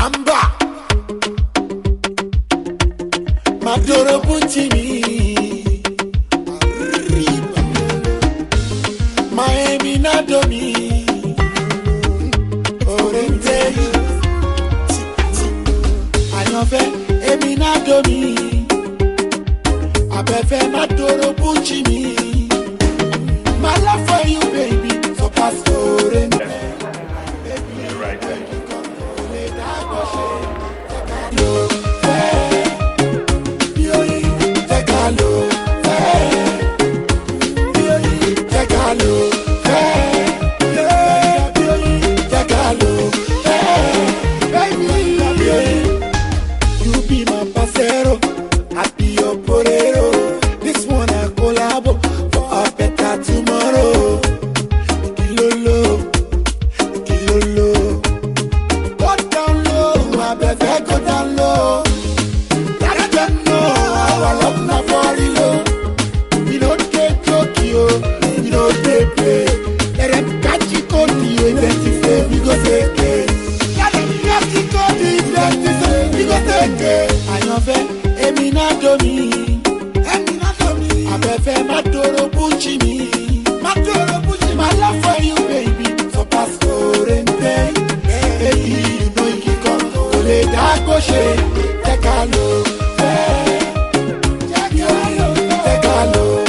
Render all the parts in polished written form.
Amba Maduro Puccini Miami Nadomi Orente Ayonfe Emi Nadomi Abefe Maduro Puccini. My love for you, baby, so pass Orente. Right. You be my pasero, I be your porero. This one I collabo for a better tomorrow. Kilolo, kilolo. Go down low, my baby, go down low. Gotta just know our love na for real. We don't take Tokyo, we don't take play. Let them catch you, go to you, identify, we go take it. Let them catch you, go to you, identify, we go take it. Ayonfe, Emi Nadomi, Abefe Maduro Puccini, my love for you, baby, so pass Orente. Baby, you know you can come, ole da goshe, take a look, take a look, take a look,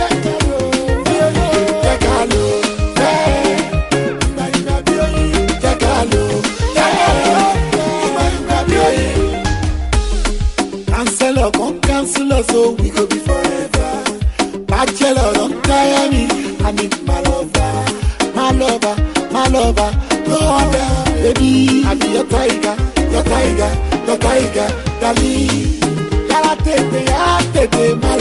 take a look, take a look, take a look. Cancel, come cancel us, so we go be forever. Bachelor, don't tire me. I need my lover, my lover, my lover. No other, baby. I be your tiger, your tiger, your tiger, darling. Yala tete, my